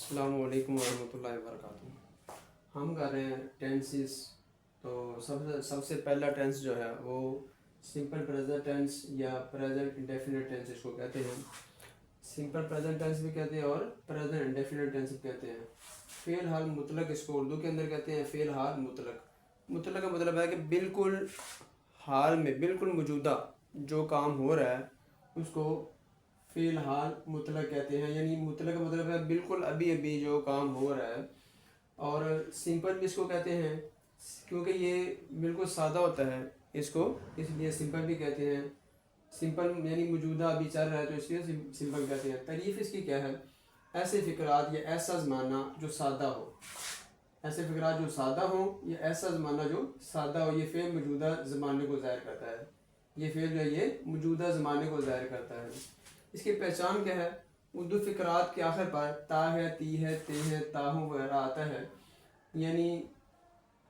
अस्सलाम वालेकुम रहमतुल्लाहि वबरकातुहू। हम कर रहे हैं टेंसेस। तो सबसे पहला टेंस जो है वो सिंपल प्रेजेंट टेंस या प्रेजेंट इंडेफिनिट टेंस इसको कहते हैं। सिंपल प्रेजेंट टेंस भी कहते हैं और प्रेजेंट इंडेफिनिट टेंस भी कहते हैं। फ़ेल हाल मुतलक इसको उर्दू के अंदर कहते हैं फ़ेल हाल मुतलक। मुतलक का मतलब है कि बिल्कुल हाल में, बिल्कुल मौजूदा जो काम हो रहा है उसको फ़ेल हाल मुतलक कहते हैं। यानी मुतलक का मतलब है बिल्कुल अभी अभी जो काम हो रहा है। और सिंपल भी इसको कहते हैं क्योंकि ये बिल्कुल सादा होता है इसको, इसलिए सिंपल भी कहते हैं। सिंपल यानी मौजूदा अभी चल रहा है तो इसलिए सिंपल कहते हैं। तारीफ़ इसकी क्या है? ऐसे फ़िक्रात या ऐसा ज़माना जो सादा हो। ऐसे फ़िक्रात जो सादा हो या ऐसा ज़माना जो सादा हो। ये फ़ेल मौजूदा ज़माने को ज़ाहिर करता है। ये फ़ेल जो है ये मौजूदा ज़माने को ज़ाहिर करता है। इसकी पहचान क्या है? उर्दू फ़िक्रात के आखिर पर ता है, ती है, ते है, ताहू वगैरह आता है। यानी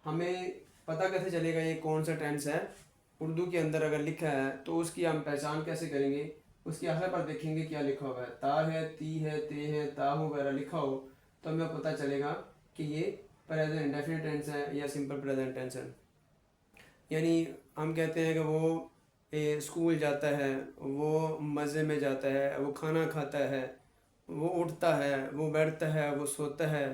हमें पता कैसे चलेगा ये कौन सा टेंस है? उर्दू के अंदर अगर लिखा है तो उसकी हम पहचान कैसे करेंगे? उसके आखिर पर देखेंगे क्या लिखा हुआ है। ता है, ती है, ते है, ताहू वगैरह लिखा हो तो हमें पता चलेगा कि ये प्रेजेंट इंडेफिनिट टेंस है या सिंपल प्रेजेंट टेंस है। यानी हम कहते हैं कि वो स्कूल जाता है, वो मज़े में जाता है, वो खाना खाता है, वो उठता है, वो बैठता है, वो सोता है।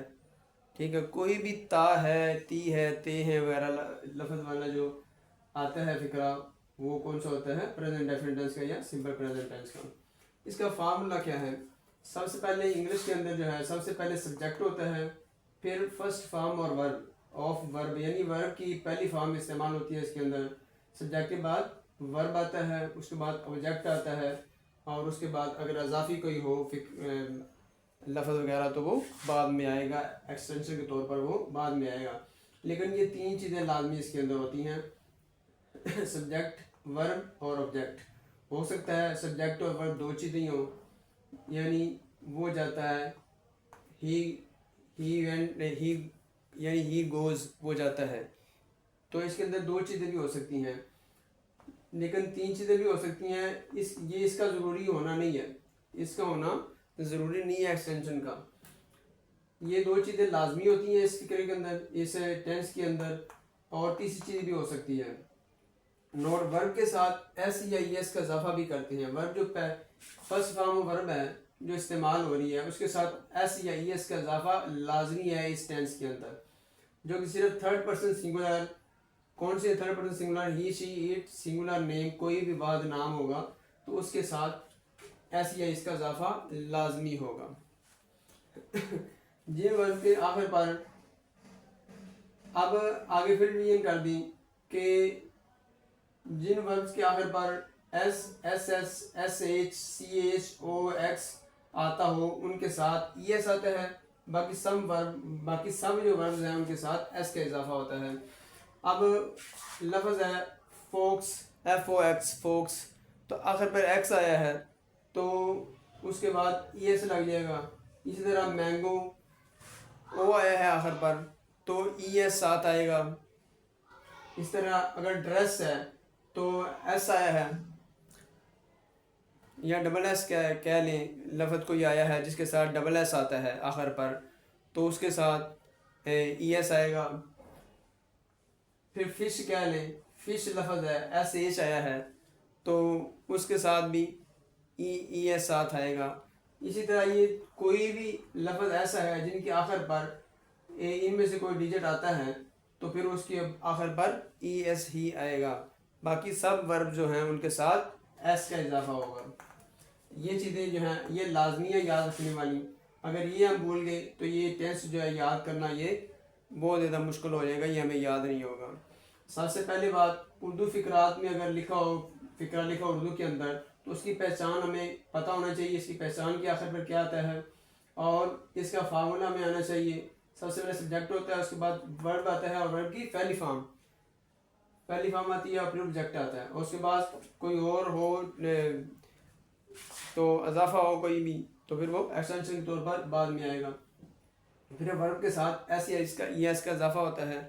ठीक है, कोई भी ता है, ती है, ते है वगैरह लफ्ज़ वाला जो आता है फ़िक्रा, वो कौन सा होता है? प्रेजेंट इंडेफिनिट टेंस का या सिंपल प्रेजेंट टेंस का। इसका फार्मूला क्या है? सबसे पहले इंग्लिश के अंदर जो है सबसे पहले सब्जेक्ट होता है, फिर फर्स्ट फॉर्म और वर्ब ऑफ वर्ब, यानी वर्ब की पहली फॉर्म इस्तेमाल होती है इसके अंदर। सब्जेक्ट के बाद वर्ब आता है, उसके बाद ऑब्जेक्ट आता है, और उसके बाद अगर अजाफी कोई हो लफ्ज़ वगैरह तो वो बाद में आएगा, एक्सटेंशन के तौर पर वो बाद में आएगा। लेकिन ये तीन चीज़ें लाजमी इसके अंदर होती हैं सब्जेक्ट, वर्ब और ऑब्जेक्ट। हो सकता है सब्जेक्ट और वर्ब दो चीज़ें ही हो, यानी वो जाता है ही वेंट, ही यानी ही गोज़ वो जाता है। तो इसके अंदर दो चीज़ें भी हो सकती हैं, लेकिन तीन चीज़ें भी हो सकती हैं। ये इसका ज़रूरी होना नहीं है, इसका होना ज़रूरी नहीं है एक्सटेंशन का। ये दो चीज़ें लाजमी होती हैं इस फिक्रे के अंदर, इस टेंस के अंदर। और तीसरी चीज़ भी हो सकती है, नोट वर्ब के साथ एस या ई एस का इजाफा भी करते हैं। वर्ब जो फर्स्ट फॉर्म वर्ब है जो इस्तेमाल हो रही है उसके साथ एस या ई एस का इजाफा लाजमी है इस टेंस के अंदर, जो कि सिर्फ थर्ड पर्सन सिंगुलर। कौन से third person singular? He, she, it, singular name, कोई भी वाद नाम होगा तो उसके साथ एस या इसका इजाफा लाजमी होगा ये वर्ब के आखिर पर अब आगे फिर भी ये कर दी कि जिन वर्ब्स के आखिर पर S, S S, S H, C H, O X आता हो उनके साथ ई एस आता है। बाकी सब जो वर्ब्स हैं उनके साथ एस का इजाफा होता है। अब लफ्ज़ है fox, F O X, fox, तो आखिर पर एक्स आया है तो उसके बाद ई एस लग जाएगा। इसी तरह मैंगो, ओ आया है आखिर पर तो ई एस साथ आएगा। इस तरह अगर ड्रेस है तो एस आया है, या डबल एस कह लें, लफ्ज़ कोई आया है जिसके साथ डबल एस आता है आखिर पर तो उसके साथ ई एस आएगा। फिर फिश कह लें, फिश लफ्ज़ है, एस एच आया है तो उसके साथ भी ई एस साथ आएगा। इसी तरह ये कोई भी लफ्ज़ ऐसा है जिनके आखिर पर इनमें से कोई डिजिट आता है तो फिर उसके आखिर पर ई एस ही आएगा। बाकी सब वर्ब जो हैं उनके साथ एस का इजाफा होगा। ये चीज़ें जो हैं ये लाजमी है याद रखने वाली। अगर ये हम भूल गए तो ये टेंस जो है याद करना ये बहुत ज़्यादा मुश्किल हो जाएगा, ये हमें याद नहीं होगा। सबसे पहली बात, उर्दू फ़िक्रात में अगर लिखा हो, फ़िक्रा लिखा हो उर्दू के अंदर तो उसकी पहचान हमें पता होना चाहिए। इसकी पहचान के आखिर पर क्या आता है और इसका फार्मूला हमें आना चाहिए। सबसे पहले सब्जेक्ट होता है, उसके बाद वर्ब आता है और वर्ब की पहली फॉर्म आती है और फिर ऑब्जेक्ट आता है। और उसके बाद कोई और हो तो इजाफा हो कोई भी तो फिर वो एक्सटेंशन के तौर पर बाद में आएगा। फिर वर्ब के साथ एस या इसका ई एस का इजाफा होता है।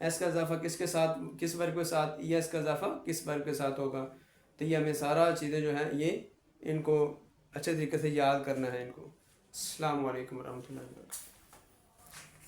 एस का इजाफा किसके साथ, किस वर्ब के साथ, ई एस का इजाफा किस वर्ब के साथ होगा। तो ये हमें सारा चीज़ें जो हैं ये इनको अच्छे तरीके से याद करना है इनको। अस्सलाम वालेकुम रहमतुल्लाहि व बरकातहू।